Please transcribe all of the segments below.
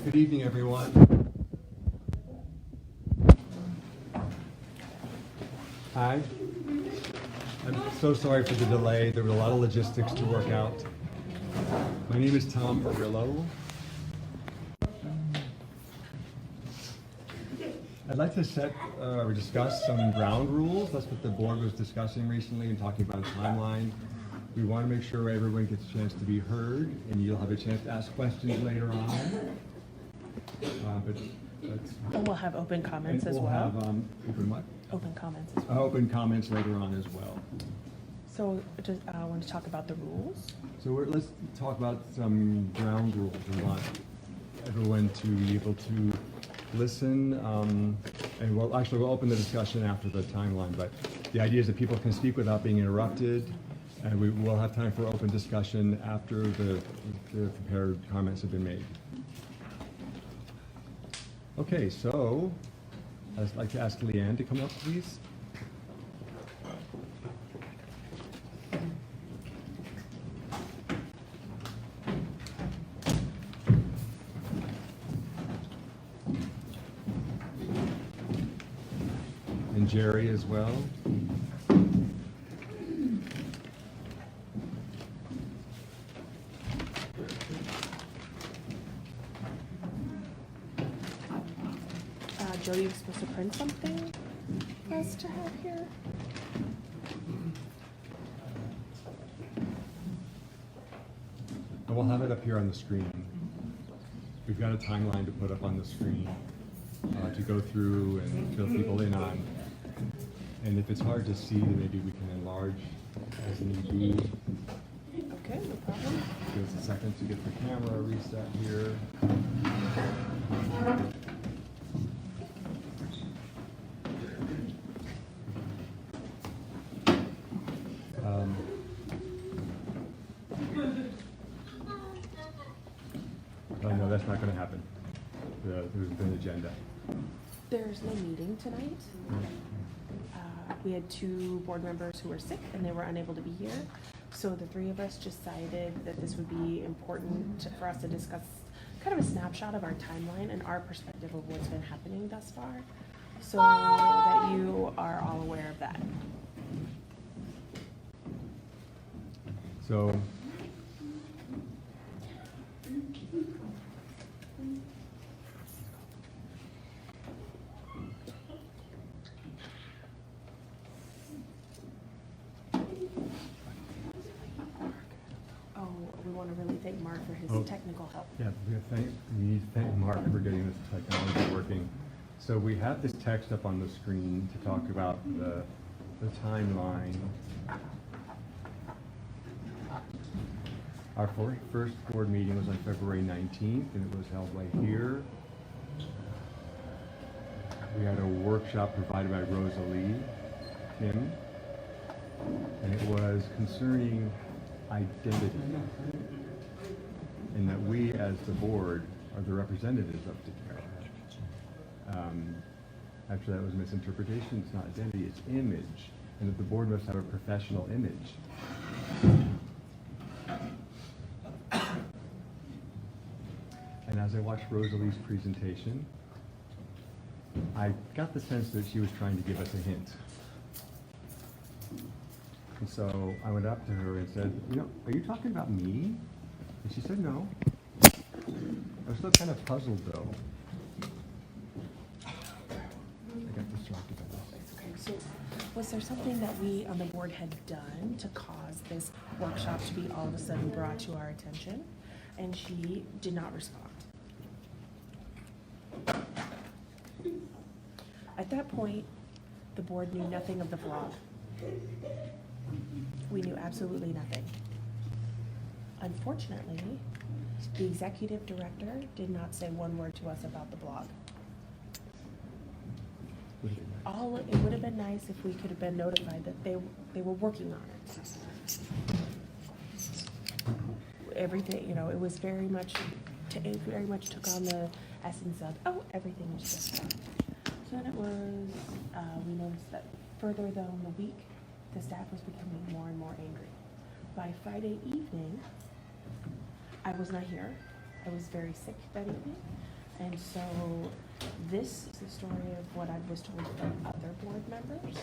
Good evening, everyone. Hi. I'm so sorry for the delay. There were a lot of logistics to work out. My name is Tom Murillo. I'd like to set or discuss some ground rules. That's what the board was discussing recently and talking about a timeline. We want to make sure everyone gets a chance to be heard, and you'll have a chance to ask questions later on. And we'll have open comments as well. We'll have open what? Open comments as well. Open comments later on as well. So I want to talk about the rules. So let's talk about some ground rules. We want everyone to be able to listen, and we'll open the discussion after the timeline, but the idea is that people can speak without being interrupted, and we will have time for open discussion after the prepared comments have been made. Okay, so I'd like to ask Leanne to come up, please. And Jerry as well. Jody was supposed to print something for us to have here. And we'll have it up here on the screen. We've got a timeline to put up on the screen to go through and fill people in on. And if it's hard to see, then maybe we can enlarge as need be. Okay, no problem. Give us a second to get the camera reset here. Oh no, that's not going to happen. There's an agenda. There's no meeting tonight. We had 2 board members who were sick and they were unable to be here. So the 3 of us decided that this would be important for us to discuss kind of a snapshot of our timeline and our perspective of what's been happening thus far, so that you are all aware of that. So, We want to really thank Mark for his technical help. yeah, we need to thank Mark for getting this technology working. So we have this text up on the screen to talk about the timeline. Our first board meeting was on February 19th, and it was held right here. We had a workshop provided by Rosalie Kim, and it was concerning identity, and that we as the board are the representatives of DeCara. Actually, that was a misinterpretation. It's not identity, it's image, and that the board must have a professional image. And as I watched Rosalie's presentation, I got the sense that she was trying to give us a hint. And so I went up to her and said, are you talking about me? And she said, no. I was still kind of puzzled, though. I got distracted by this. Okay, so was there something that we on the board had done to cause this workshop to be all of a sudden brought to our attention? And she did not respond. At that point, the board knew nothing of the vlog. We knew absolutely nothing. Unfortunately, the executive director did not say one word to us about the blog. Would it be nice? It would have been nice if we could have been notified that they were working on it. Everything, it was very much, it very much took on the essence of, oh, everything is just done. So then it was, we noticed that further down the week, the staff was becoming more and more angry. By Friday evening, I was not here. I was very sick that evening. And so this is the story of what I was told from other board members.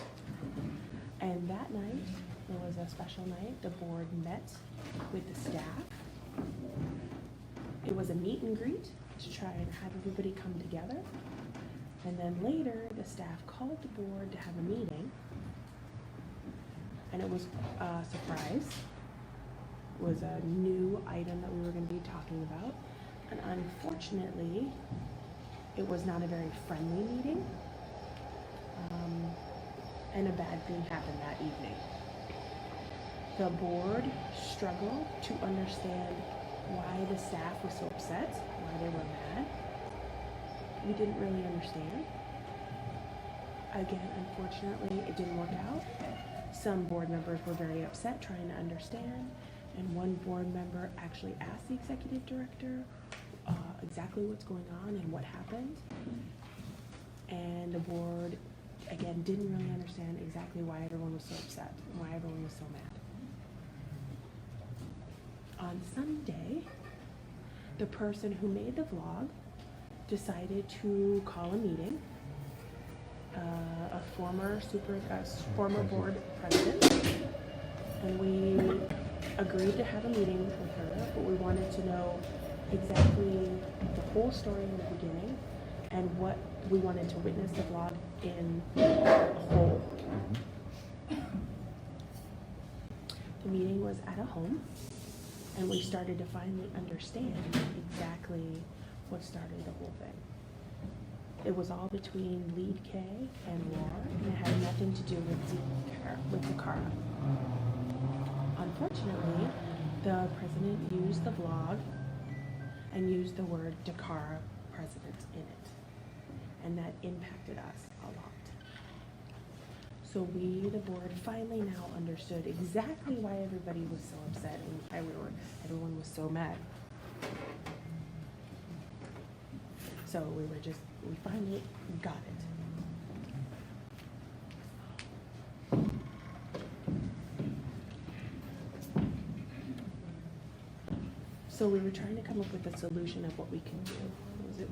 And that night, it was a special night. The board met with the staff. It was a meet and greet to try and have everybody come together. And then later, the staff called the board to have a meeting. And it was a surprise. It was a new item that we were going to be talking about. And unfortunately, it was not a very friendly meeting. And a bad thing happened that evening. The board struggled to understand why the staff was so upset, why they were mad. We didn't really understand. Again, unfortunately, it didn't work out. Some board members were very upset trying to understand, and one board member actually asked the executive director exactly what's going on and what happened. And the board, again, didn't really understand exactly why everyone was so upset, and why everyone was so mad. On Sunday, the person who made the vlog decided to call a meeting. A former board president, and we agreed to have a meeting with her, but we wanted to know exactly the whole story in the beginning and what we wanted to witness the vlog in a whole. The meeting was at a home, and we started to finally understand exactly what started the whole thing. It was all between Lead K and Laura, and it had nothing to do with Dakara. Unfortunately, the president used the vlog and used the word Dakara president in it, and that impacted us a lot. So we, the board, finally now understood exactly why everybody was so upset and why everyone was so mad. So we finally got it. So we were trying to come up with a solution of what we can do.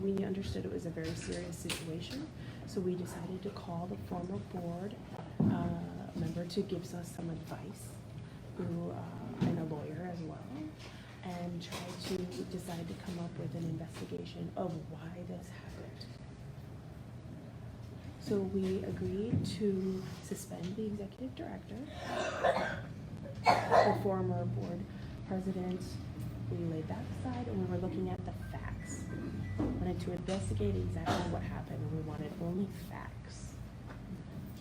We understood it was a very serious situation, so we decided to call the former board member to give us some advice, and a lawyer as well, and try to decide to come up with an investigation of why this happened. So we agreed to suspend the executive director, the former board president. We laid that aside, and we were looking at the facts. We wanted to investigate exactly what happened, and we wanted only facts.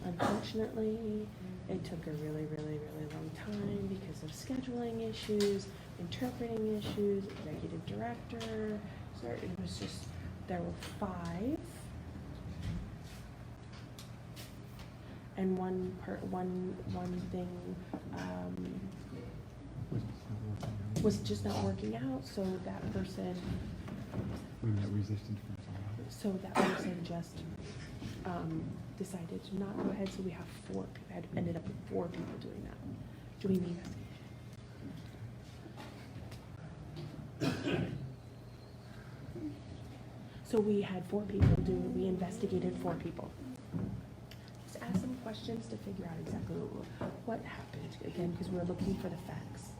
Unfortunately, it took a really, really, really long time because of scheduling issues, interpreting issues, executive director. So it was just, there were 5. And one thing was just not working out, so that person just decided to not go ahead, so we have 4 people, ended up with 4 people doing that, doing the investigation. So we had 4 people we investigated 4 people. Just asked some questions to figure out exactly what happened, again, because we were looking for the facts.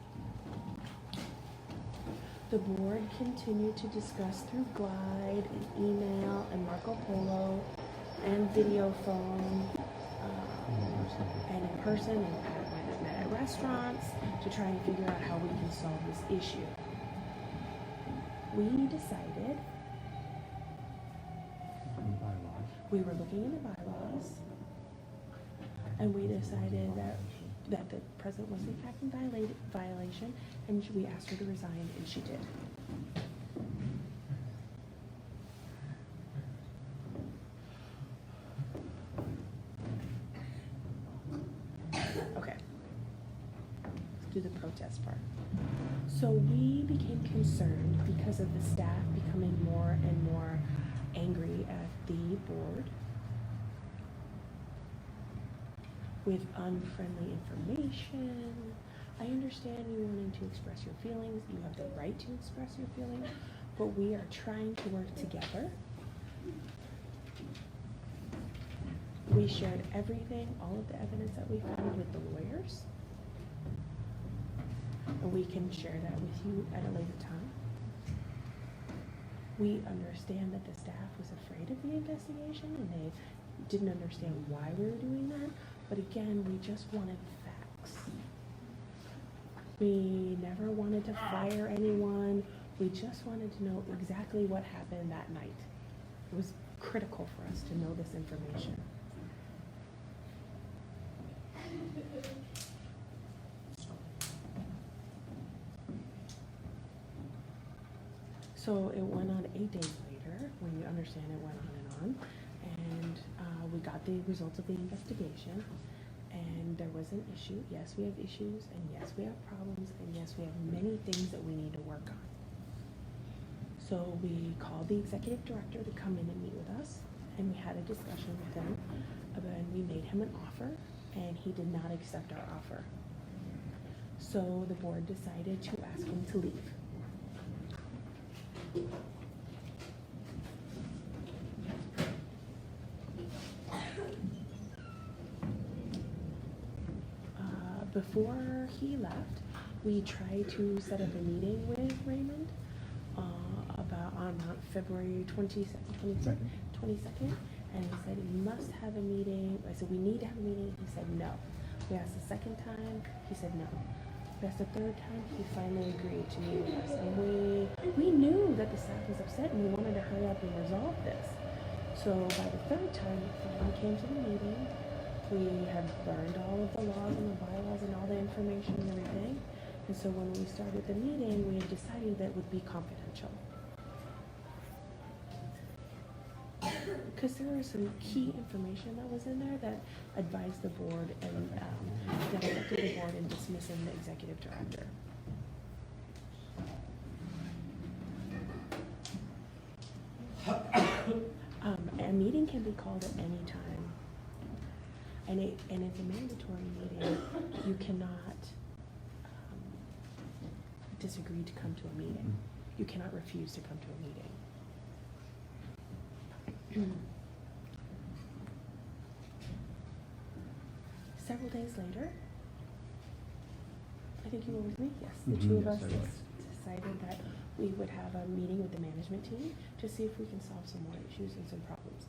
The board continued to discuss through Glide and email and Marco Polo and video phone and in person and met at restaurants to try and figure out how we can solve this issue. We decided we were looking into bylaws, and we decided that that the president was in fact in violation, and we asked her to resign, and she did. Okay. Let's do the protest part. So we became concerned because of the staff becoming more and more angry at the board with unfriendly information. I understand you wanting to express your feelings. You have the right to express your feelings, but we are trying to work together. We shared everything, all of the evidence that we found with the lawyers. And we can share that with you at a later time. We understand that the staff was afraid of the investigation and they didn't understand why we were doing that. But again, we just wanted facts. We never wanted to fire anyone. We just wanted to know exactly what happened that night. It was critical for us to know this information. So it went on 8 days later. We understand it went on and on. And we got the results of the investigation. And there was an issue. Yes, we have issues. And yes, we have problems. And yes, we have many things that we need to work on. So we called the executive director to come in and meet with us. And we had a discussion with him. And we made him an offer. And he did not accept our offer. So the board decided to ask him to leave. Before he left, we tried to set up a meeting with Raymond on February 22nd, and he said he must have a meeting. I said we need to have a meeting. He said no. We asked the second time. He said no. We asked the third time. He finally agreed to meet with us, and we knew that the staff was upset, and we wanted to hurry up and resolve this. So by the third time, we came to the meeting. We had learned all of the laws and the bylaws and all the information and everything. And so when we started the meeting, we had decided that it would be confidential. Because there was some key information that was in there that advised the board and that affected the board in dismissing the executive director. A meeting can be called at any time. And it's a mandatory meeting. You cannot disagree to come to a meeting. You cannot refuse to come to a meeting. Several days later, I think you were with me, yes, the two of us decided that we would have a meeting with the management team to see if we can solve some more issues and some problems.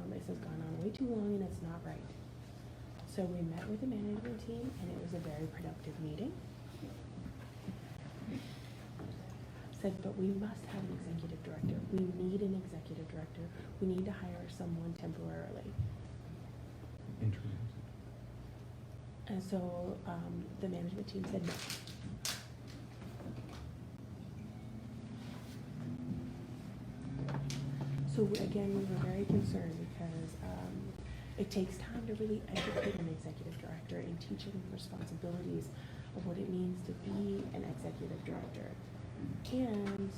This has gone on way too long and it's not right. So we met with the management team and it was a very productive meeting. Said, but we must have an executive director. We need an executive director. We need to hire someone temporarily. And so the management team said no. So again, we were very concerned because it takes time to really educate an executive director and teach him responsibilities of what it means to be an executive director. And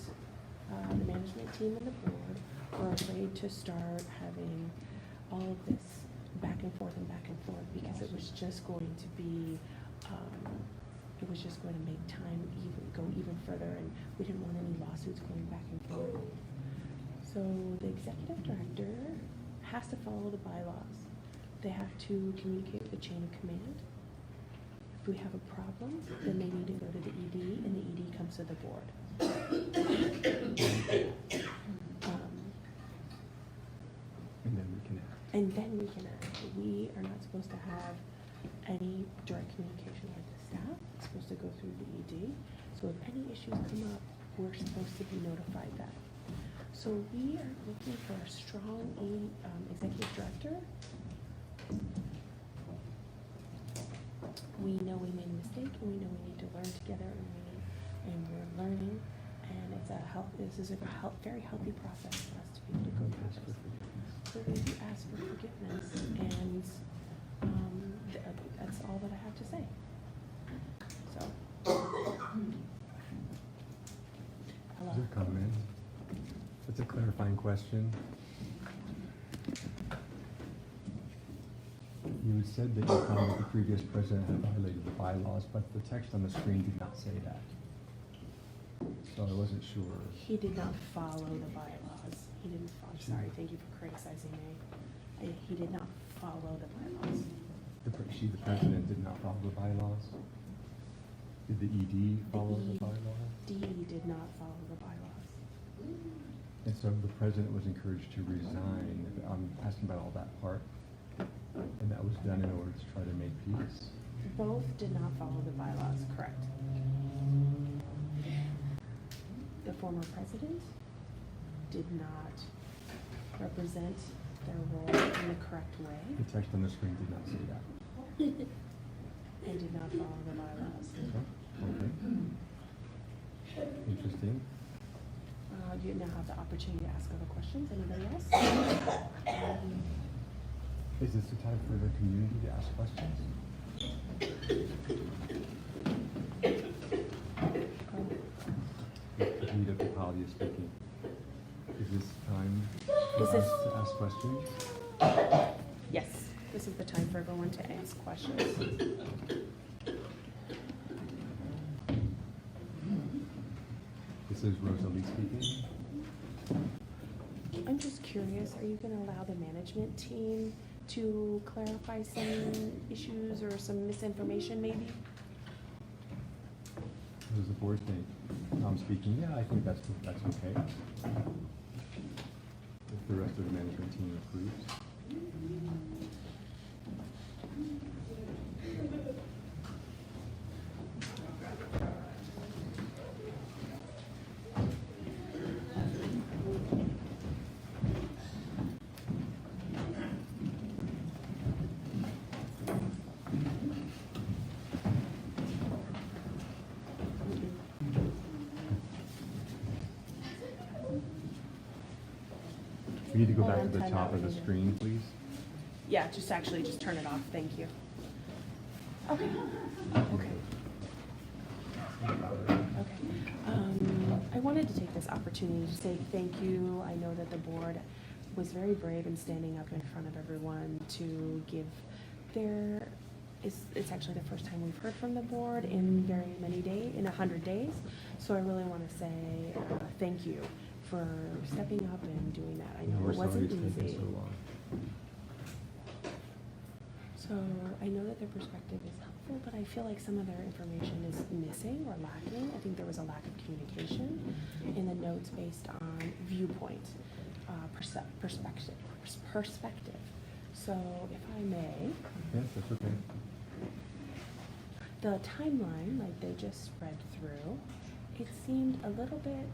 the management team and the board were afraid to start having all of this back and forth because it was just going to be, it was just going to make time go even further, and we didn't want any lawsuits going back and forth. So the executive director has to follow the bylaws. They have to communicate with the chain of command. If we have a problem, then they need to go to the ED, and the ED comes to the board. And then we can act. We are not supposed to have any direct communication with the staff. It's supposed to go through the ED. So if any issues come up, we're supposed to be notified that. So we are looking for a strong executive director. we know we made a mistake, and we know we need to learn together, and we're learning, and this is a very healthy process for us to be able to go through this. So we do ask for forgiveness, and that's all that I have to say. So. Hello. Is there a comment? It's a clarifying question. You had said that you found that the previous president had violated the bylaws, but the text on the screen did not say that. So I wasn't sure. He did not follow the bylaws. He didn't follow, sorry, thank you for criticizing me. He did not follow the bylaws. The president did not follow the bylaws? Did the ED follow the bylaws? DE did not follow the bylaws. And so the president was encouraged to resign. I'm asking about all that part. And that was done in order to try to make peace. Both did not follow the bylaws, correct. The former president did not represent their role in the correct way The text on the screen did not say that. and did not follow the bylaws. Okay. Interesting. You now have the opportunity to ask other questions. Anybody else? Is this the time for the community to ask questions? Anita Capaldi is speaking. Is this time for This us is- to ask questions? Yes, this is the time for everyone to ask questions. This is Rosalie speaking. I'm just curious, are you gonna allow the management team to clarify some issues or some misinformation maybe? What does the board think? I'm speaking. Yeah, I think that's okay. If the rest of the management team approves. We need to go Hold back on, to the time top out, of the Anita. screen, please. Yeah, just turn it off, thank you. Okay, okay. Okay. I wanted to take this opportunity to say thank you. I know that the board was very brave in standing up in front of everyone to give their, it's actually the first time we've heard from the board in very many days, in 100 days. So I really want to say thank you for stepping up and doing that. I know We're it sorry wasn't it's taken easy. so long. So I know that their perspective is helpful, but I feel like some of their information is missing or lacking. I think there was a lack of communication in the notes based on viewpoint, perspective. So if I may, Yes, that's okay. the timeline, like they just read through, it seemed a little bit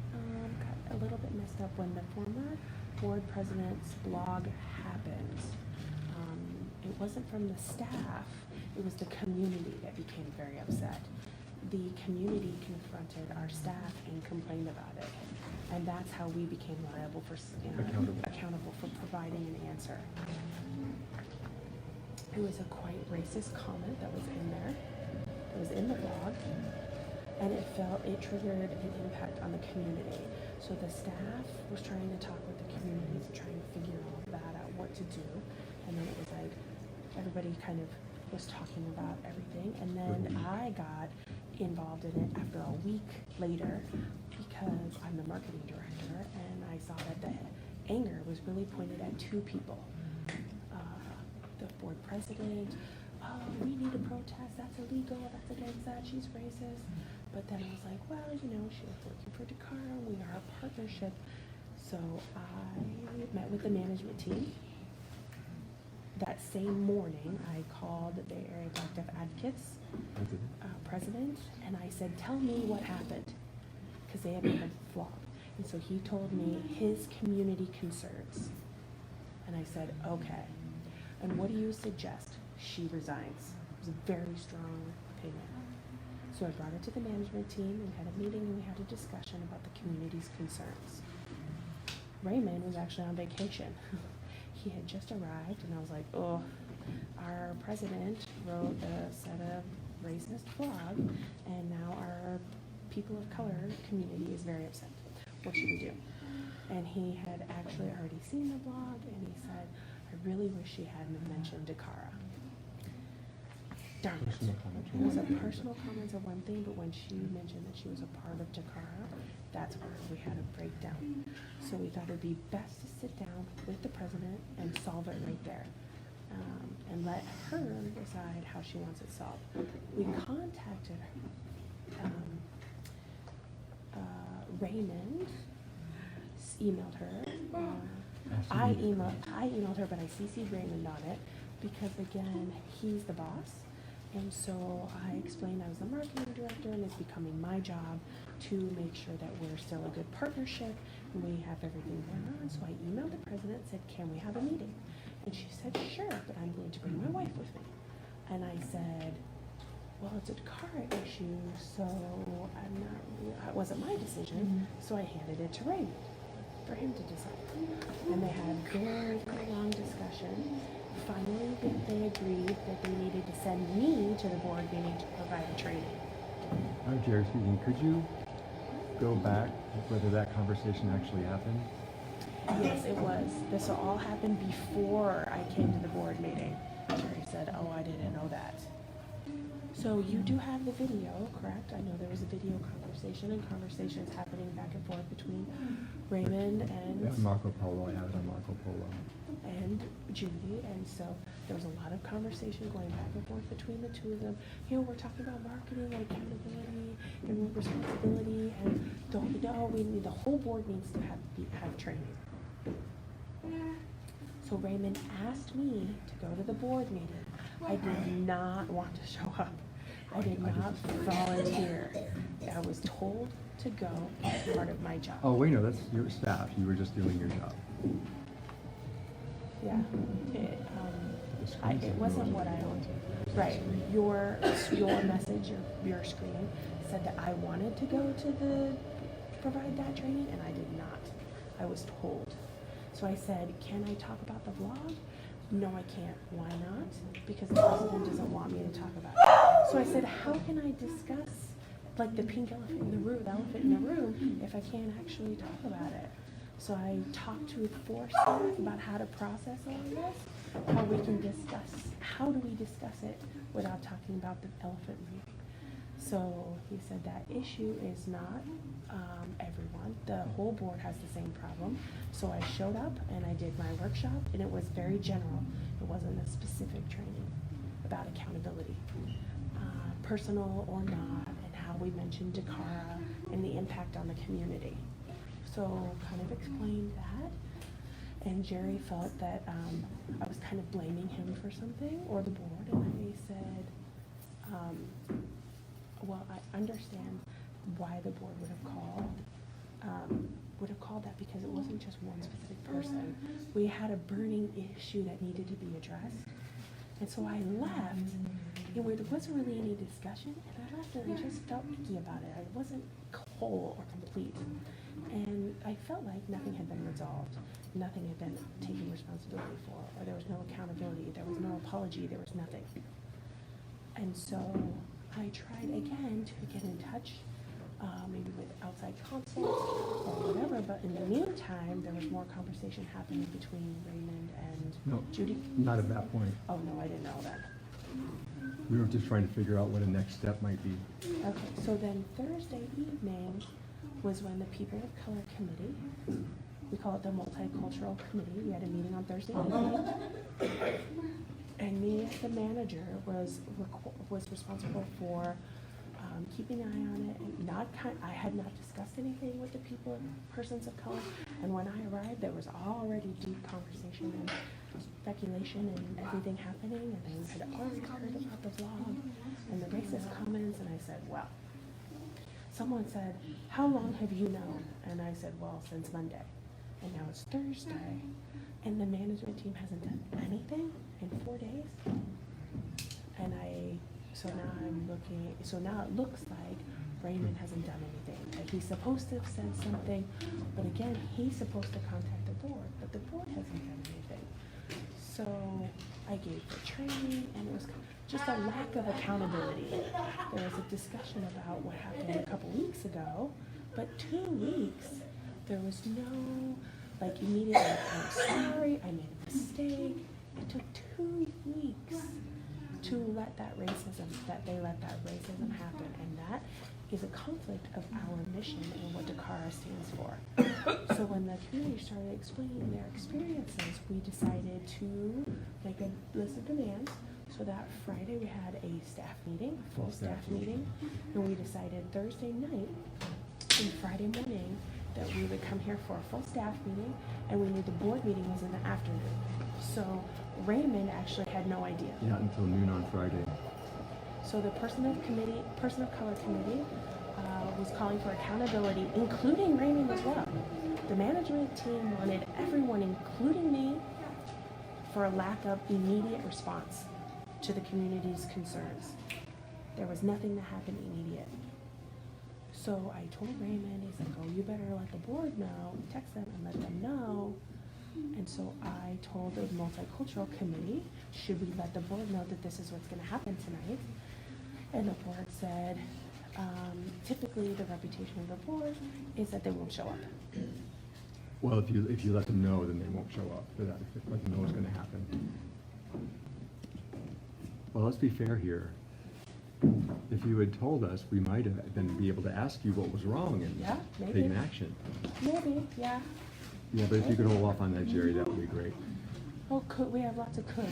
messed up when the former board president's blog happened. It wasn't from the staff, it was the community that became very upset. The community confronted our staff and complained about it. And that's how we became liable for, accountable for providing an answer. It was a quite racist comment that was in there. It was in the blog. And it triggered an impact on the community. So the staff was trying to talk with the community to try and figure all that out, what to do. And then it was like, everybody kind of was talking about everything. And then I got involved in it after a week later because I'm the marketing director and I saw that the anger was really pointed at two people. The board president, oh, we need to protest, that's illegal, that's against that, she's racist. But then I was like, well, you know, she was working for Dakar, we are a partnership. So I met with the management team. That same morning, I called the Bay Area Black Deaf Advocates president, and I said, tell me what happened, because they had heard flop. And so he told me his community concerns. And I said, okay. And what do you suggest? She resigns. was a very strong opinion. So I brought it to the management team and had a meeting, and we had a discussion about the community's concerns. Raymond was actually on vacation. He had just arrived, and I was like, oh, our president wrote a set of racist blog, and now our people of color community is very upset. What should we do? And he had actually already seen the blog, and he said, I really wish she hadn't mentioned Dakara. Darn it. Personal comment. It was a personal comments are one thing, but when she mentioned that she was a part of Dakara, that's where we had a breakdown. So we thought it'd be best to sit down with the president and solve it right there. And let her decide how she wants it solved. We contacted Raymond, emailed her. I emailed her, but I CC'd Raymond on it because, again, he's the boss. And so I explained I was the marketing director, and it's becoming my job to make sure that we're still a good partnership and we have everything going on. So I emailed the president and said, can we have a meeting? And she said, sure, but I'm going to bring my wife with me. And I said, well, it's a Dakara issue, so it wasn't my decision, so I handed it to Raymond for him to decide. And they had a very, very long discussion. Finally, they agreed that they needed to send me to the board meeting to provide a training. Jerry speaking. Could you go back whether that conversation actually happened? Yes, it was. This all happened before I came to the board meeting. Jerry said, oh, I didn't know that. So you do have the video, correct? I know there was a video conversation and conversations happening back and forth between Raymond and Yeah, Marco Polo. I have it on Marco Polo. and Judy, and so there was a lot of conversation going back and forth between the two of them. You know, we're talking about marketing and accountability and responsibility, and the whole board needs to have training. So Raymond asked me to go to the board meeting. I did not want to show up. I did not volunteer. I was told to go as part of my job. Oh, wait, no, that's your staff. You were just doing your job. Yeah. It wasn't what I wanted. Right. Your message, your screen said that I wanted to go to provide that training, and I did not. I was told. So I said, can I talk about the vlog? No, I can't. Why not? Because the president doesn't want me to talk about it. So I said, how can I discuss like the pink elephant in the room, the elephant in the room, if I can't actually talk about it? So I talked to 4 staff about how to process all of this, how we can discuss, how do we discuss it without talking about the elephant in the room. So he said that issue is not everyone. The whole board has the same problem. So I showed up and I did my workshop, and it was very general. It wasn't a specific training about accountability, personal or not, and how we mentioned Dakara and the impact on the community. So kind of explained that. And Jerry felt that I was kind of blaming him for something, or the board, and I said, well, I understand why the board would have called that, because it wasn't just one specific person. We had a burning issue that needed to be addressed. And so I left, and there wasn't really any discussion, and I left and I just felt icky about it. I wasn't whole or complete. And I felt like nothing had been resolved. Nothing had been taken responsibility for, or there was no accountability, there was no apology, there was nothing. And so I tried again to get in touch, maybe with outside counsel or whatever, but in the meantime, there was more conversation happening between Raymond and Judy. Not at that point. Oh, no, I didn't know that. We were just trying to figure out what a next step might be. Okay, so then Thursday evening was when the People of Color Committee, we call it the Multicultural Committee, we had a meeting on Thursday evening. And me as the manager was responsible for keeping an eye on it. And I had not discussed anything with the persons of color. And when I arrived, there was already deep conversation and speculation and everything happening. And they had already heard about the vlog and the racist comments. And I said, well, someone said, how long have you known? And I said, well, since Monday. And now it's Thursday. And the management team hasn't done anything in 4 days. So now I'm looking, so now it looks like Raymond hasn't done anything. Like he's supposed to have said something, but again, he's supposed to contact the board, but the board hasn't done anything. So I gave the training, and it was just a lack of accountability. There was a discussion about what happened a couple weeks ago, but 2 weeks, there was no, like immediately, I'm sorry, I made a mistake. It took 2 weeks to let that racism happen, and that is a conflict of our mission and what DACARA stands for. So when the community started explaining their experiences, we decided to make a list of demands. So that Friday we had a staff meeting, a full staff meeting, and we decided Thursday night and Friday morning that we would come here for a full staff meeting, and we knew the board meeting was in the afternoon. So Raymond actually had no idea. Not until noon on Friday. So the person of color committee was calling for accountability, including Raymond as well. The management team wanted everyone, including me, for a lack of immediate response to the community's concerns. There was nothing that happened immediate. So I told Raymond, he's like, oh, you better let the board know, text them and let them know. And so I told the multicultural committee, should we let the board know that this is what's going to happen tonight? And the board said, typically the reputation of the board is that they won't show up. Well, if you let them know, then they won't show up. But let them know what's going to happen. Well, let's be fair here. If you had told us, we might have been be able to ask you what was wrong and Yeah, maybe. take an action. Maybe, yeah. Yeah, but if you could hold off on that, Jerry, that would be great. Oh, we have lots of coulda,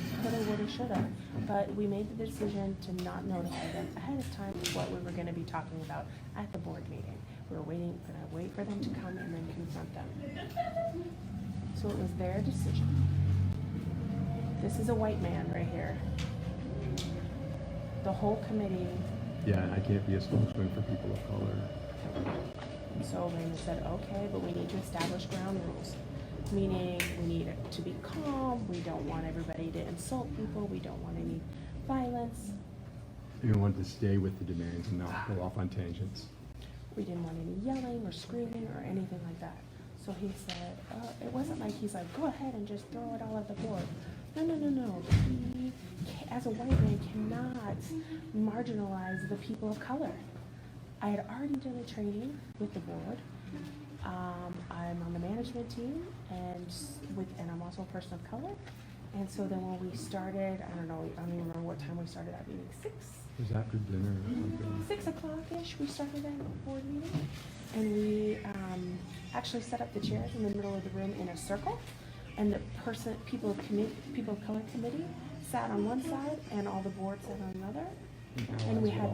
woulda, shoulda, but we made the decision to not notify them ahead of time what we were going to be talking about at the board meeting. We were gonna wait for them to come and then confront them. So it was their decision. This is a white man right here. The whole committee. Yeah, and I can't be a spokesman for people of color. So Raymond said, okay, but we need to establish ground rules. Meaning we need it to be calm, we don't want everybody to insult people, we don't want any violence. You want to stay with the demands and not go off on tangents. We didn't want any yelling or screaming or anything like that. So he said, it wasn't like he's like, go ahead and just throw it all at the board. No. He, as a white man, cannot marginalize the people of color. I had already done a training with the board. I'm on the management team, and I'm also a person of color. And so then when we started, I don't even remember what time we started that meeting. It was after dinner or something. 6 o'clock-ish, we started that board meeting. And we actually set up the chairs in the middle of the room in a circle. And the people of color committee sat on one side, and all the board sat on another. And we had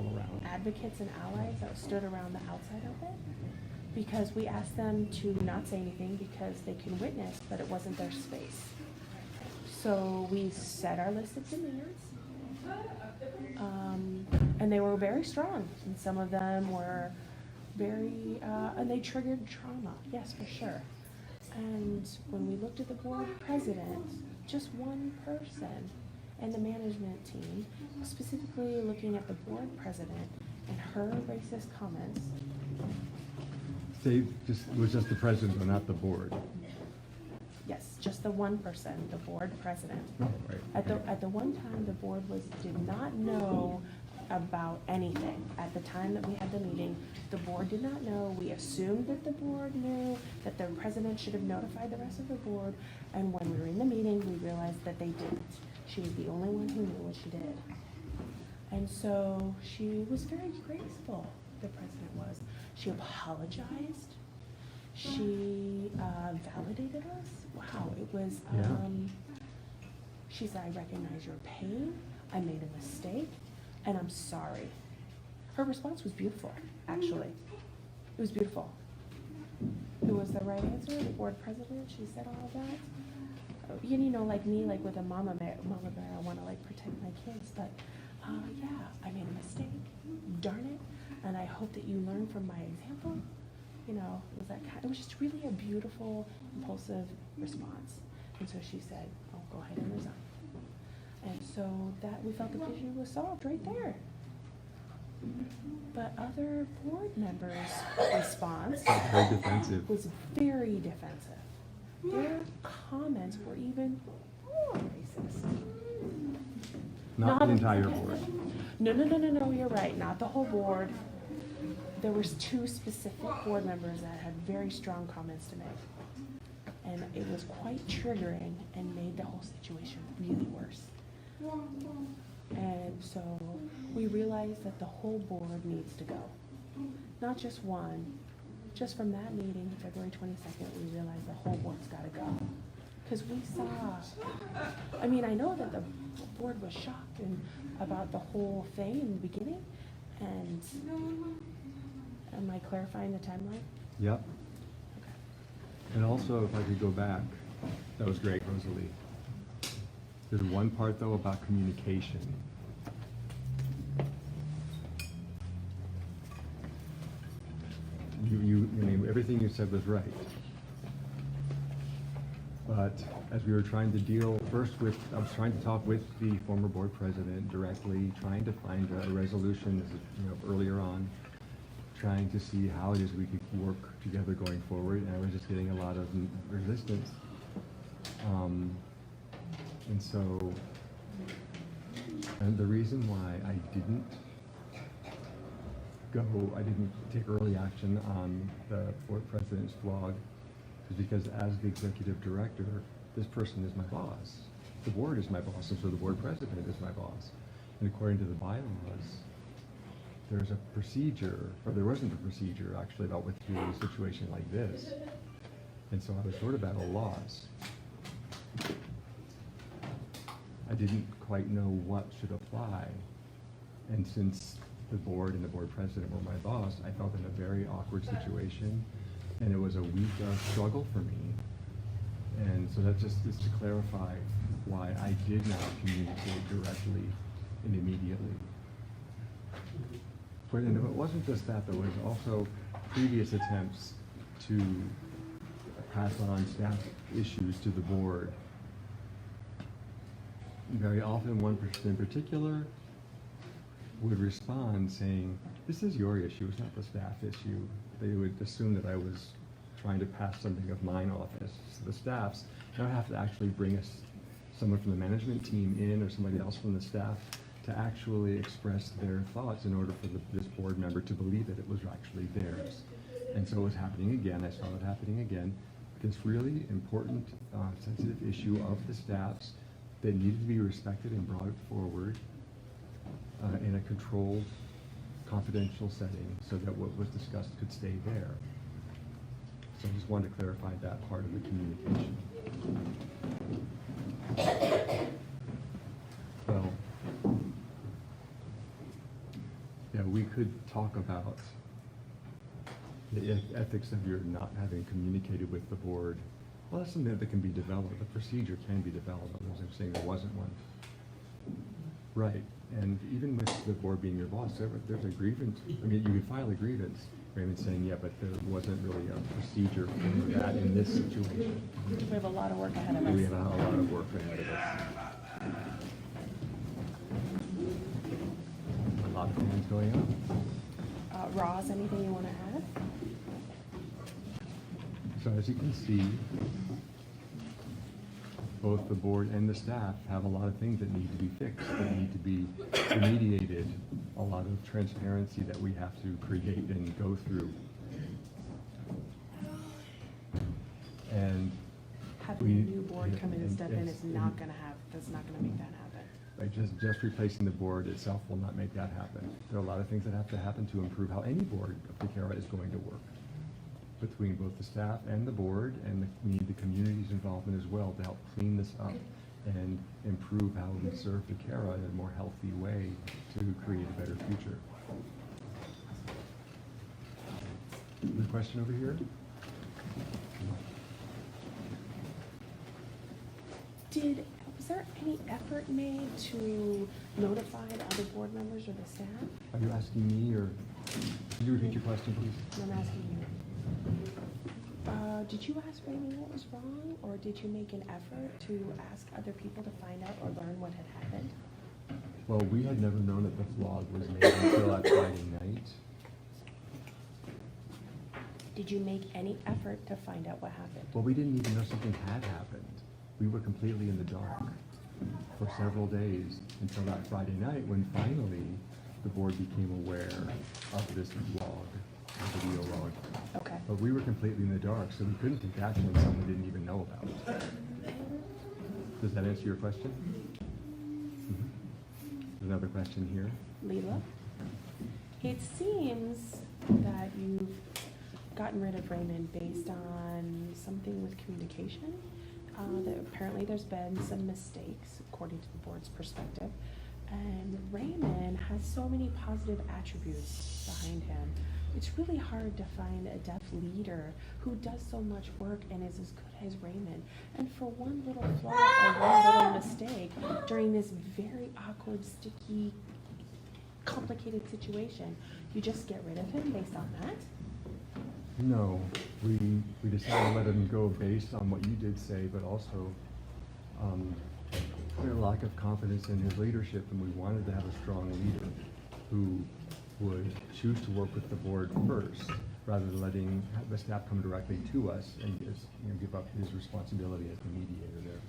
advocates and allies that stood around the outside of it, because we asked them to not say anything because they can witness, but it wasn't their space. So we set our list of demands, and they were very strong, and some of them were very, and they triggered trauma, yes, for sure. And when we looked at the board president, just one person, and the management team, specifically looking at the board president and her racist comments. It was just the president, but not the board. Yes, just the one person, the board president. Oh, right. At the one time, the board did not know about anything. At the time that we had the meeting, the board did not know. We assumed that the board knew, that the president should have notified the rest of the board, and when we were in the meeting, we realized that they didn't. She was the only one who knew what she did. And so she was very graceful, the president was. She apologized. She validated us. Wow, it was, she said, I recognize your pain. I made a mistake, and I'm sorry. Her response was beautiful, actually. It was beautiful. It was the right answer, the board president, she said all of that. You know, like me, like with a mama bear, I want to like protect my kids, but yeah, I made a mistake, darn it, and I hope that you learn from my example. You know, it was just really a beautiful, impulsive response. And so she said, oh, go ahead and resign. And so that, we felt the issue was solved right there. But other board members' response Very defensive. was very defensive. Their comments were even more racist. Not the entire board. No, you're right, not the whole board. There was two specific board members that had very strong comments to make. And it was quite triggering and made the whole situation really worse. And so we realized that the whole board needs to go. Not just one. Just from that meeting, February 22nd, we realized the whole board's gotta go. Because we saw, I mean, I know that the board was shocked about the whole thing in the beginning. And am I clarifying the timeline? Yep. And also, if I could go back, that was great, Rosalie. There's one part though about communication. I mean, everything you said was right. But as we were trying to deal first with, I was trying to talk with the former board president directly, trying to find a resolution, earlier on, trying to see how it is we could work together going forward, and I was just getting a lot of resistance. And so, and the reason why I didn't take early action on the board president's blog is because as the executive director, this person is my boss. The board is my boss, and so the board president is my boss. And according to the bylaws, there's a procedure, or there wasn't a procedure actually about what to do in a situation like this. And so I was sort of at a loss. I didn't quite know what should apply. And since the board and the board president were my boss, I felt in a very awkward situation, and it was a week of struggle for me. And so that just is to clarify why I did not communicate directly and immediately. But and it wasn't just that, there was also previous attempts to pass on staff issues to the board. Very often one person in particular would respond saying, this is your issue, it's not the staff issue. They would assume that I was trying to pass something of mine off as the staff's. And I would have to actually bring someone from the management team in or somebody else from the staff to actually express their thoughts in order for this board member to believe that it was actually theirs. And so it was happening again, I saw it happening again. This really important, sensitive issue of the staff's that needed to be respected and brought forward in a controlled, confidential setting so that what was discussed could stay there. So I just wanted to clarify that part of the communication. Well, yeah, we could talk about the ethics of your not having communicated with the board. Well, that's something that can be developed. The procedure can be developed. Otherwise, I'm saying there wasn't one. Right. And even with the board being your boss, there's a grievance. I mean, you could file a grievance. Raymond's saying, yeah, but there wasn't really a procedure for that in this situation. We have a lot of work ahead of us. We have a lot of work ahead of us. A lot of things going on. Roz, anything you want to add? So as you can see, both the board and the staff have a lot of things that need to be fixed, that need to be remediated, a lot of transparency that we have to create and go through. And Having a new board come in and step in is not going to that's not going to make that happen. Like just replacing the board itself will not make that happen. There are a lot of things that have to happen to improve how any board of the CARA is going to work, between both the staff and the board, and we need the community's involvement as well to help clean this up and improve how we serve the CARA in a more healthy way to create a better future. Any question over here? Was there any effort made to notify the other board members or the staff? Are you asking me, or can you repeat your question, please? I'm asking you. Did you ask Raymond what was wrong, or did you make an effort to ask other people to find out or learn what had happened? Well, we had never known that the vlog was made until that Friday night. Did you make any effort to find out what happened? Well, we didn't even know something had happened. We were completely in the dark for several days until that Friday night when finally the board became aware of this vlog, the video log. Okay. But we were completely in the dark, so we couldn't take action on something we didn't even know about. Does that answer your question? Mhm. Another question here. Leela? It seems that you've gotten rid of Raymond based on something with communication. That apparently there's been some mistakes according to the board's perspective. And Raymond has so many positive attributes behind him. It's really hard to find a deaf leader who does so much work and is as good as Raymond. And for one little flaw or one little mistake during this very awkward, sticky, complicated situation, you just get rid of him based on that? No, we decided to let him go based on what you did say, but also clear lack of confidence in his leadership, and we wanted to have a strong leader who would choose to work with the board first, rather than letting the staff come directly to us and just, give up his responsibility as the mediator there.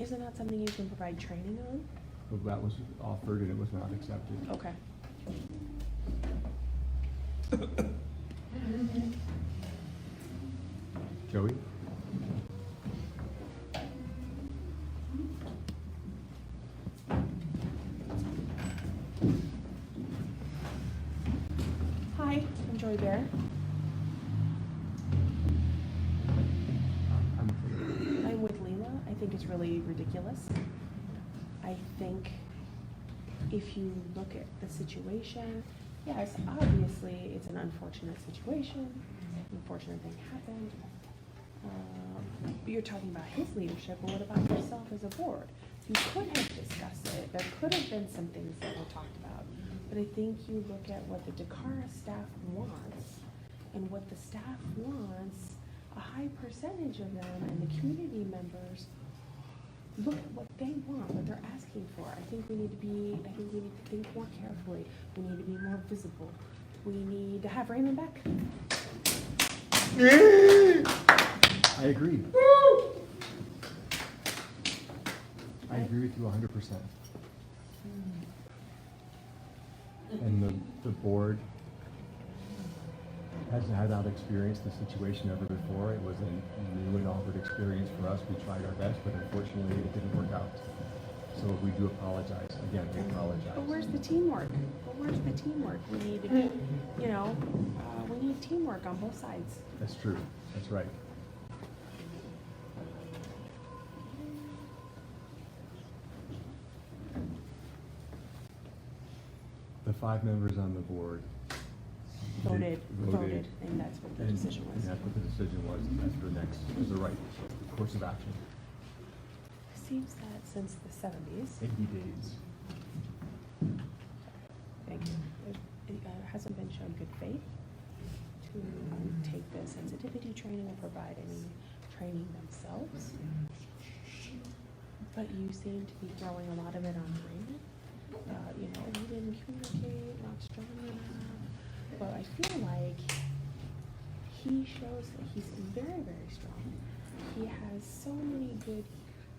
Isn't that something you can provide training on? But that was offered and it was not accepted. Okay. Joey? Hi, I'm Joy Bear. I'm with Leela. I think it's really ridiculous. I think if you look at the situation, yes, obviously it's an unfortunate situation. An unfortunate thing happened. You're talking about his leadership, but what about yourself as a board? You could have discussed it. There could have been some things that were talked about. But I think you look at what the Dakara staff wants, and what the staff wants, a high percentage of them and the community members look at what they want, what they're asking for. I think we need to think more carefully. We need to be more visible. We need to have Raymond back. I agree. I agree with you 100%. And the board hasn't had that experience, the situation ever before. It was a new and awkward experience for us. We tried our best, but unfortunately it didn't work out. So we do apologize. Again, we apologize. But where's the teamwork? We need to be, we need teamwork on both sides. That's true. That's right. The 5 members on the board Voted, and that's what the decision was. And that's what the decision was. That's the next, is the right course of action. Seems that since the 70s, 80 days. thank you, it hasn't been shown good faith to take the sensitivity training and provide any training themselves. But you seem to be throwing a lot of it on Raymond. You didn't communicate, not strong enough. But I feel like he shows that he's very, very strong. He has so many good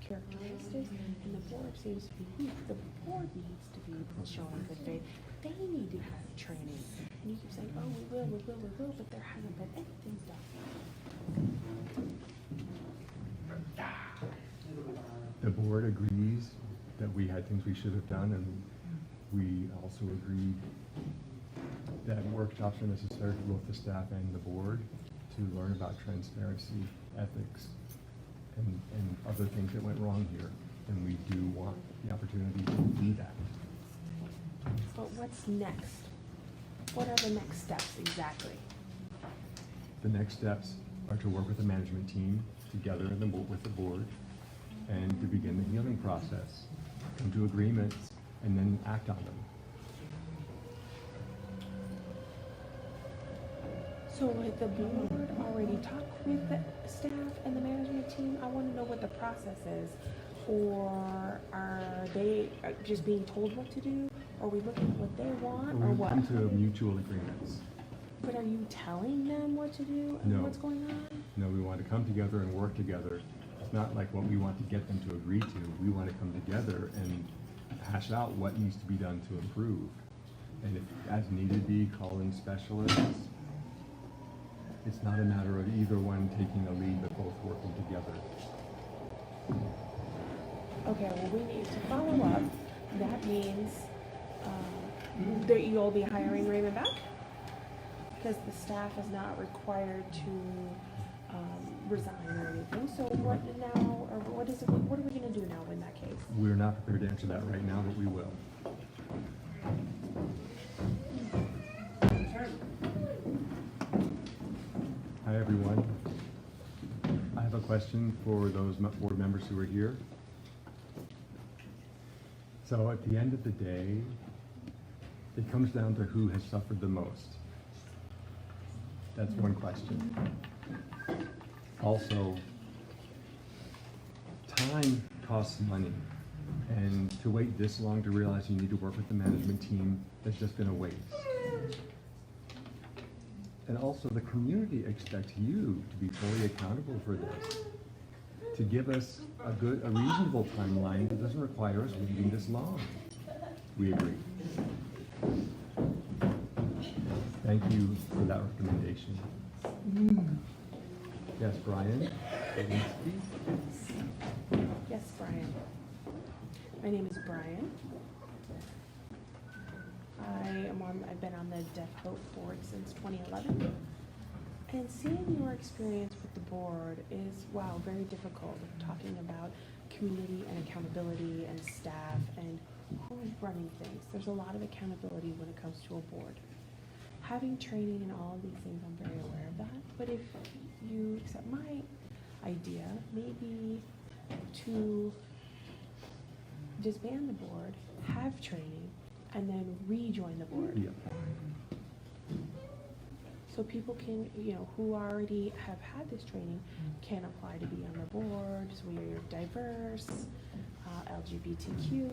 characteristics, and the board seems to be weak. The board needs to be showing good faith. They need to have training. And you keep saying, oh, we will, but there hasn't been anything done. The board agrees that we had things we should have done, and we also agreed that workshops are necessary for both the staff and the board to learn about transparency, ethics, and other things that went wrong here. And we do want the opportunity to do that. But what's next? What are the next steps exactly? The next steps are to work with the management team together with the board and to begin the healing process, come to agreements, and then act on them. So had the board already talked with the staff and the management team? I want to know what the process is Or are they just being told what to do? Are we looking at what they want or We've what? come to mutual agreements. But are you telling them what to do and No. what's going on? No, we want to come together and work together. It's not like what we want to get them to agree to. We want to come together and hash out what needs to be done to improve. And if as needed be, call in specialists. It's not a matter of either one taking the lead, but both working together. Okay, well, we need to follow up. That means that you'll be hiring Raymond back? Because the staff is not required to resign or anything. So what now, or what is it, what are we gonna do now in that case? We're not prepared to answer that right now, but we will. Hi, everyone. I have a question for those board members who are here. So at the end of the day, it comes down to who has suffered the most. That's one question. Also, time costs money. And to wait this long to realize you need to work with the management team, that's just been a waste. And also, the community expects you to be fully accountable for this, to give us a reasonable timeline that doesn't require us waiting this long. We agree. Thank you for that recommendation. Yes, Brian? Yes, Brian. My name is Brian. I've been on the Deaf Hope board since 2011. And seeing your experience with the board is, wow, very difficult. Talking about community and accountability and staff and who's running things. There's a lot of accountability when it comes to a board. Having training and all of these things, I'm very aware of that. But if you accept my idea, maybe to disband the board, have training, and then rejoin the board. Yeah. So people can, who already have had this training can apply to be on the board. So we are diverse, LGBTQ,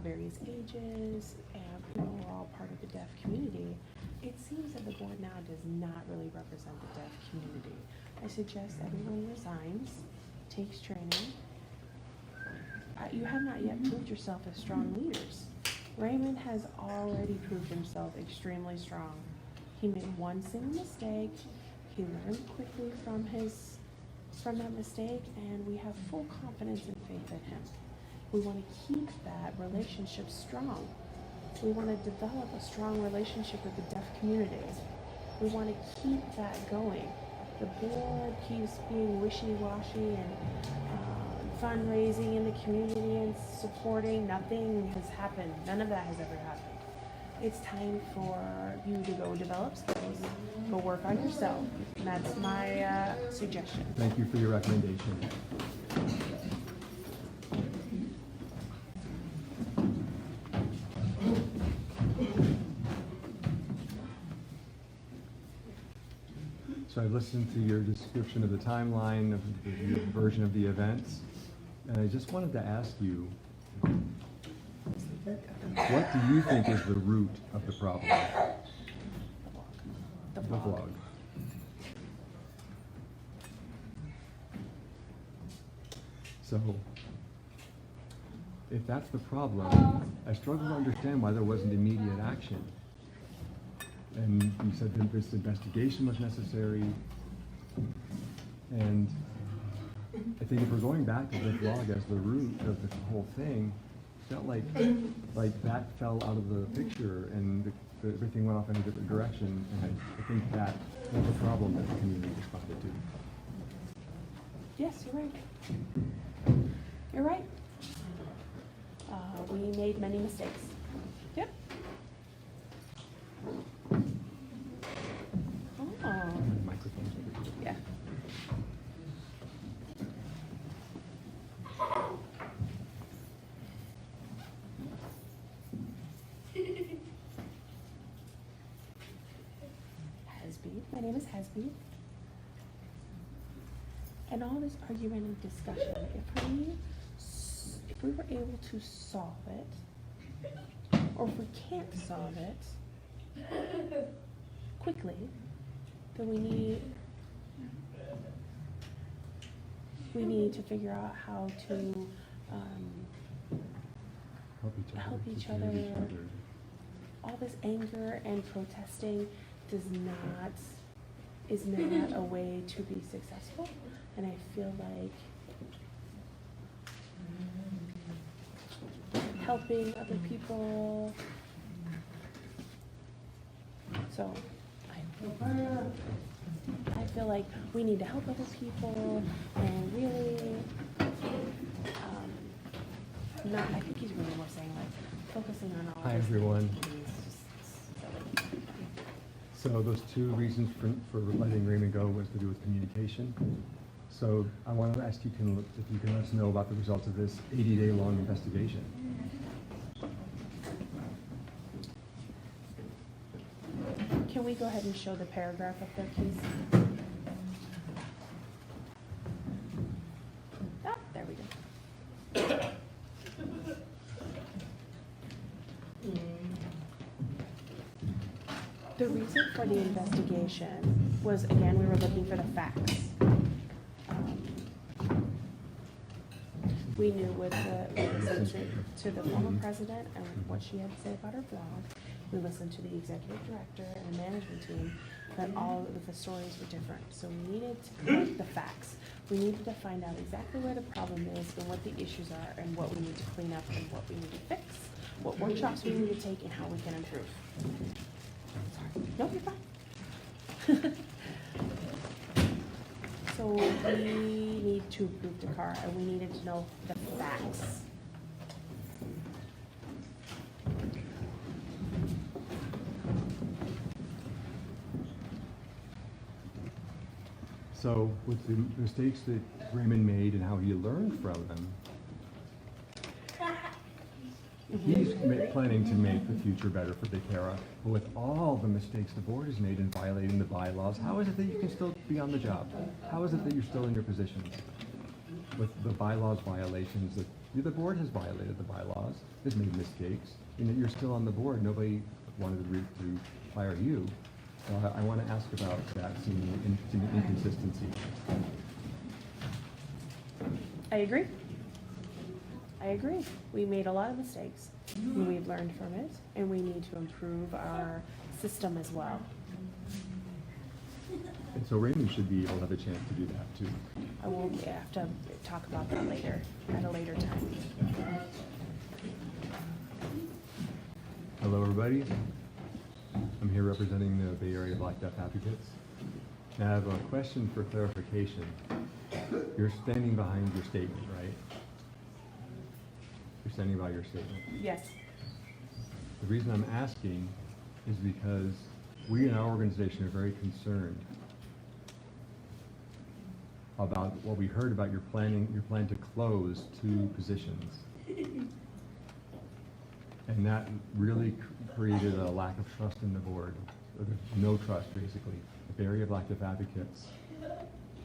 various ages, and we're all part of the deaf community. It seems that the board now does not really represent the deaf community. I suggest everyone resigns, takes training. You have not yet proved yourself as strong leaders. Raymond has already proved himself extremely strong. He made one single mistake. He learned quickly from that mistake, and we have full confidence and faith in him. We want to keep that relationship strong. We want to develop a strong relationship with the deaf community. We want to keep that going. The board keeps being wishy-washy and fundraising in the community and supporting. Nothing has happened. None of that has ever happened. It's time for you to go develop skills, go work on yourself. And that's my suggestion. Thank you for your recommendation. So I've listened to your description of the timeline, of your version of the events, and I just wanted to ask you, what do you think is the root of the problem? The The vlog. vlog. So, if that's the problem, I struggle to understand why there wasn't immediate action. And you said that this investigation was necessary. And I think if we're going back to the vlog as the root of the whole thing, it felt like that fell out of the picture and everything went off in a different direction. And I think that was a problem that the community responded to. Yes, you're right. You're right. We made many mistakes. Yep. Oh, Microphones over here. yeah. Hasby. My name is Hasby. And all this argument and discussion, if we we were able to solve it, or if we can't solve it quickly, then we need to figure out how to help each other. All this anger and protesting is not a way to be successful, and I feel like helping other people. So I feel like we need to help other people and really I think he's really more saying like focusing on all Hi, this everyone. is just silly. So those two reasons for letting Raymond go was to do with communication. So I want to ask you if you can let us know about the results of this 80-day long investigation. Can we go ahead and show the paragraph up there, please? Ah, there we go. The reason for the investigation was, again, we were looking for the facts. We knew we listened to the former president and what she had to say about her blog. We listened to the executive director and the management team, that all of the stories were different. So we needed to collect the facts. We needed to find out exactly where the problem is and what the issues are and what we need to clean up and what we need to fix, what workshops we need to take and how we can improve. Sorry. No, you're fine. So we need to approve the car and we needed to know the facts. So with the mistakes that Raymond made and how he learned from them, he's planning to make the future better for Deterra. But with all the mistakes the board has made in violating the bylaws, how is it that you can still be on the job? How is it that you're still in your positions? With the bylaws violations, that the board has violated the bylaws, has made mistakes, and yet you're still on the board. Nobody wanted to hire you. So I want to ask about that seeming inconsistency. I agree. We made a lot of mistakes, and we've learned from it, and we need to improve our system as well. And so Raymond should be able to have a chance to do that too. I will have to talk about that later, at a later time. Hello, everybody. I'm here representing the Bay Area Black Death Advocates. And I have a question for clarification. You're standing behind your statement, right? You're standing by your statement. Yes. The reason I'm asking is because we in our organization are very concerned about what we heard about your plan to close 2 positions. And that really created a lack of trust in the board, or no trust basically. The Bay Area Black Death Advocates,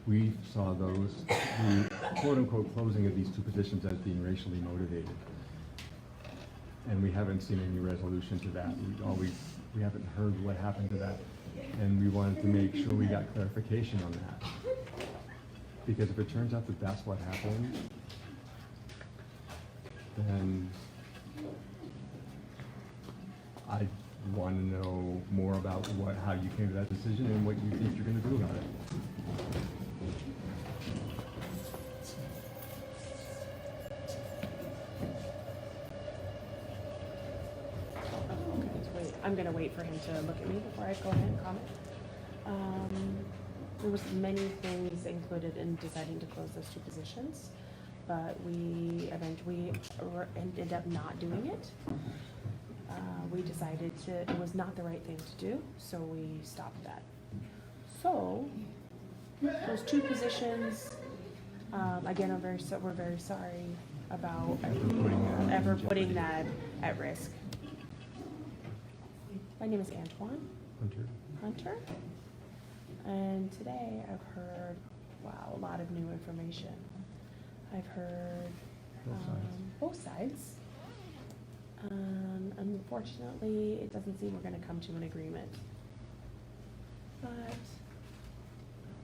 we saw the quote unquote closing of these 2 positions as being racially motivated. And we haven't seen any resolution to that. We haven't heard what happened to that. And we wanted to make sure we got clarification on that. Because if it turns out that that's what happened, then I want to know more about how you came to that decision and what you think you're going to do about it. I'm gonna wait for him to look at me before I go ahead and comment. There was many things included in deciding to close those 2 positions, but we eventually ended up not doing it. We decided it was not the right thing to do, so we stopped that. So, those 2 positions, again, we're very sorry about ever putting that at risk. My name is Antoine Hunter, and today I've heard, wow, a lot of new information. I've heard Both sides. Both sides. Unfortunately, it doesn't seem we're gonna come to an agreement. But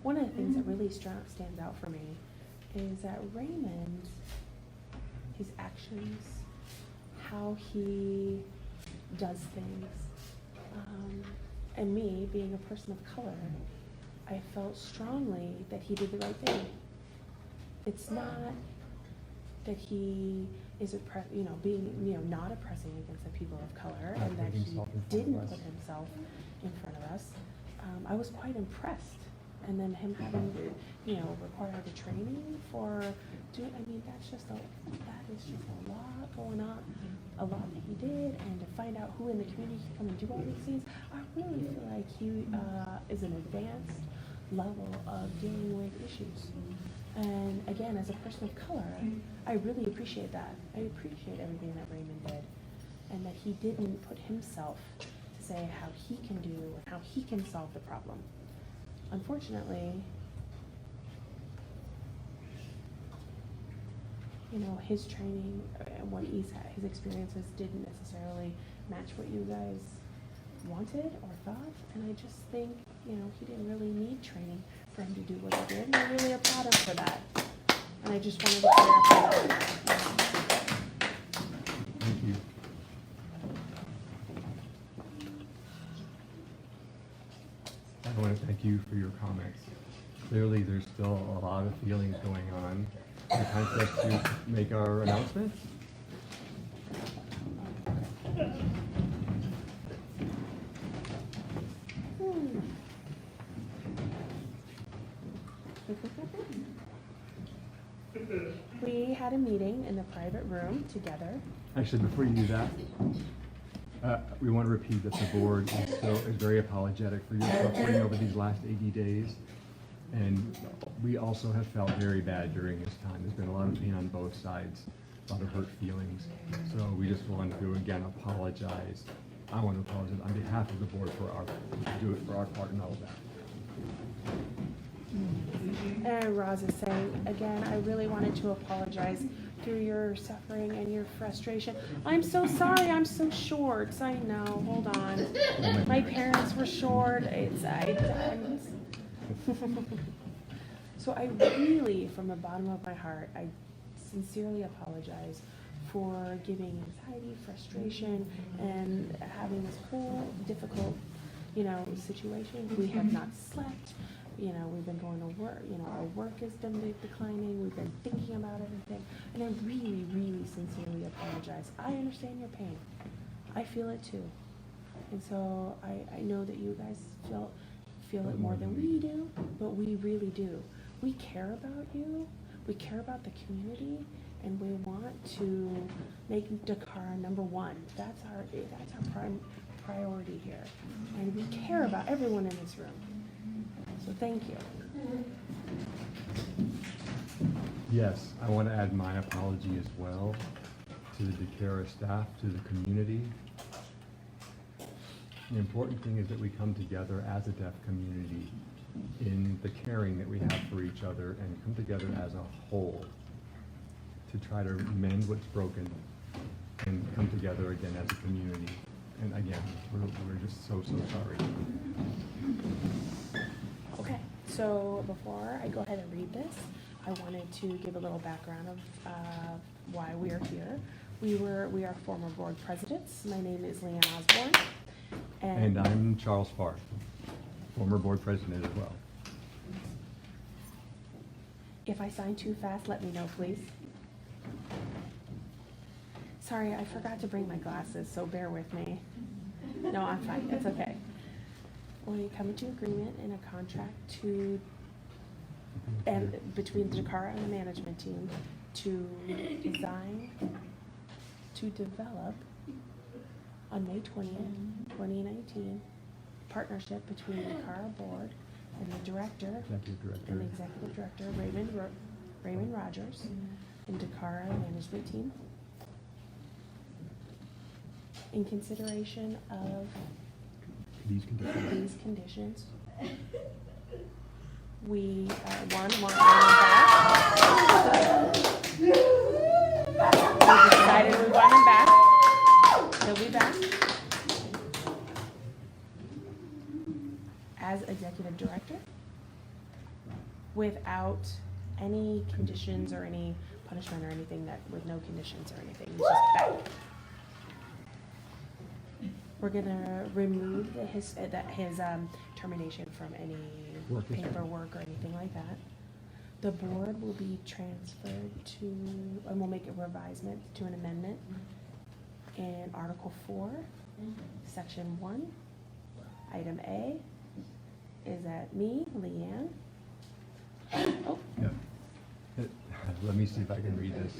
one of the things that really stands out for me is that Raymond, his actions, how he does things, and me being a person of color, I felt strongly that he did the right thing. It's not that he is not oppressing against the people of color, and that he didn't put himself in front of us. I was quite impressed. And then him having to, require the training for doing, that is just a lot going on, a lot that he did, and to find out who in the community can come and do all these things, I really feel like he is an advanced level of dealing with issues. And again, as a person of color, I really appreciate that. I appreciate everything that Raymond did, and that he didn't put himself to say how he can do and how he can solve the problem. Unfortunately, his training and what his experiences didn't necessarily match what you guys wanted or thought, and I just think, he didn't really need training for him to do what he did, and I really applaud him for that. And I just wanted to clarify that. Thank you. I want to thank you for your comments. Clearly, there's still a lot of feelings going on. Is it time for us to make our announcement? We had a meeting in the private room together. Actually, before you do that, we want to repeat that the board is very apologetic for your suffering over these last 80 days. And we also have felt very bad during this time. There's been a lot of pain on both sides, a lot of hurt feelings. So we just wanted to, again, apologize. I want to apologize on behalf of the board for our part and all of that. And Roz is saying, again, I really wanted to apologize through your suffering and your frustration. I'm so sorry, I'm so short. I know, hold on. My parents were short. So I really, from the bottom of my heart, I sincerely apologize for giving anxiety, frustration, and having this whole difficult, situation. We have not slept. We've been going to work. Our work has been declining. We've been thinking about everything. And I really, really sincerely apologize. I understand your pain. I feel it too. And so I know that you guys feel it more than we do, but we really do. We care about you. We care about the community, and we want to make Dakar number one. That's our prime priority here. And we care about everyone in this room. So thank you. Yes, I want to add my apology as well to the DeCara staff, to the community. The important thing is that we come together as a deaf community in the caring that we have for each other and come together as a whole to try to mend what's broken and come together again as a community. And again, we're just so sorry. Okay, so before I go ahead and read this, I wanted to give a little background of why we are here. We are former board presidents. My name is Leanne Osborne. And I'm Charles Farr, former board president as well. If I sign too fast, let me know, please. Sorry, I forgot to bring my glasses, so bear with me. No, I'm fine. It's okay. We come into agreement in a contract between Dakar and the management team to develop on May 20th, 2019, partnership between the Dakar board and the executive director, Raymond Rogers, and Dakar management team, in consideration of these conditions. We want Raymond back. we decided we want him back. He'll be back as executive director without any conditions or any punishment or anything, that with no conditions or anything. He's just back. We're gonna remove his termination from any Work history. paperwork or anything like that. The board will be transferred to, and we'll make a revisement to an amendment in Article 4, Section 1, Item A, is that me, Leanne? Oh, Yeah. Let me see if I can read this.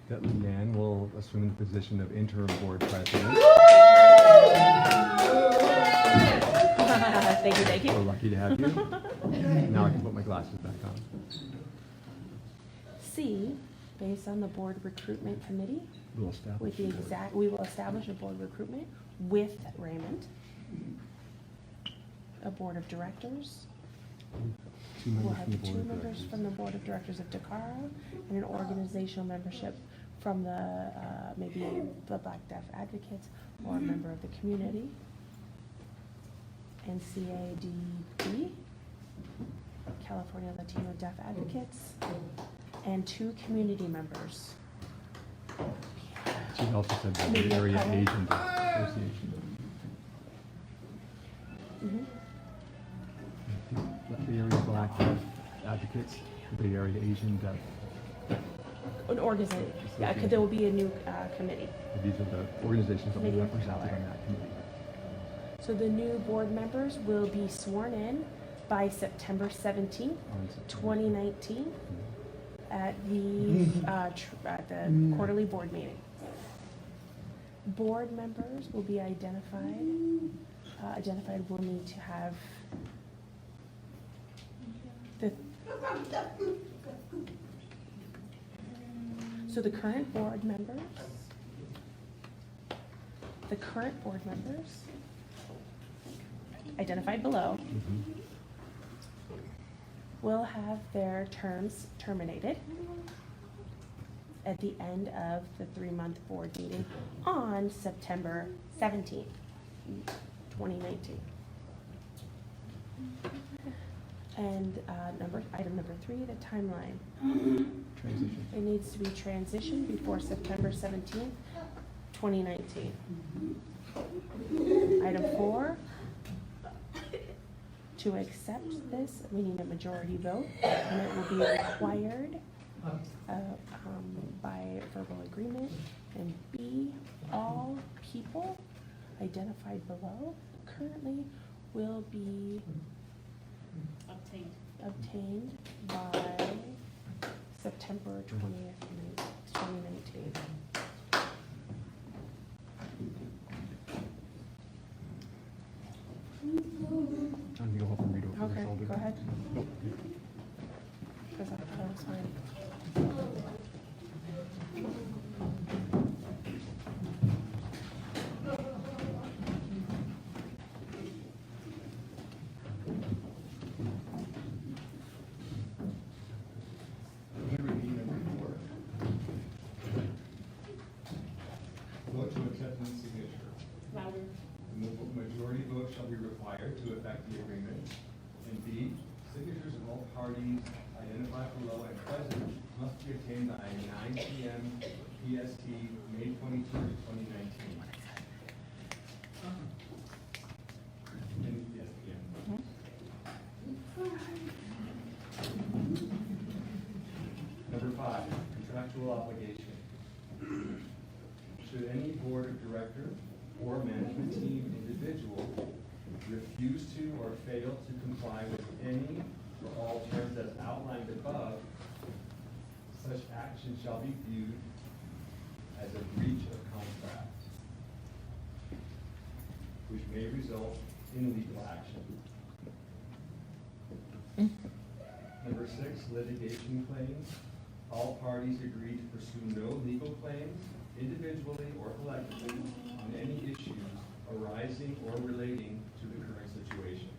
That Leanne will assume the position of interim board president. Thank you. We're lucky to have you. Now I can put my glasses back on. C, based on the board recruitment committee, We'll establish. with the a board. exact, we will establish a board recruitment with Raymond. A board of directors. Two We'll members from the have two board of members directors. from the board of directors of Takara and an organizational membership from the, maybe the Black Deaf Advocates or a member of the community. And CADP, California Latino Deaf Advocates, and 2 community members. She also said the Maybe Bay Area Color. Asian Association. Mhm. The Bay Area Black Deaf Advocates, the Bay Area Asian Deaf. An organization, yeah, 'cause there will be a new committee. These are the organizations that will be Committee of represented Color. on that committee. So the new board members will be sworn in by September 17th, On September 2019, at the quarterly board meeting. Board members will be identified. Identified will need to have the. So the current board members. The current board members identified below Mhm. will have their terms terminated at the end of the 3-month board meeting on September 17th, 2019. And item number 3, the timeline. Transition. It needs to be transitioned before September 17th, 2019. Item 4, to accept this, we need a majority vote, and it will be required by verbal agreement. And B, all people identified below currently will be obtained by September 20th, 2019. I'm gonna go home and read over Okay, your shoulder. go ahead. Nope. Because I thought it was fine. Vote to accept and signature. The majority vote shall be required to effect the agreement. And B, signatures of all parties identified below and present must be obtained by 9 p.m. PST, May 23rd, 2019. Yes, PM. Number 5, contractual obligation. Should any board of director or management team individual refuse to or fail to comply with any or all terms as outlined above, such action shall be viewed as a breach of contract, which may result in legal action. Number 6, litigation claims. All parties agree to pursue no legal claims, individually or collectively, on any issues arising or relating to the current situation.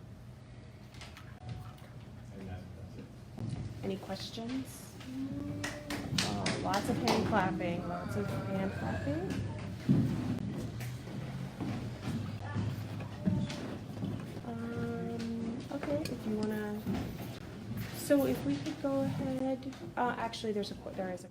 And that's it. Any questions? Lots of hand clapping, lots of hand clapping. Okay, if you wanna, so if we could go ahead, actually, there is a question.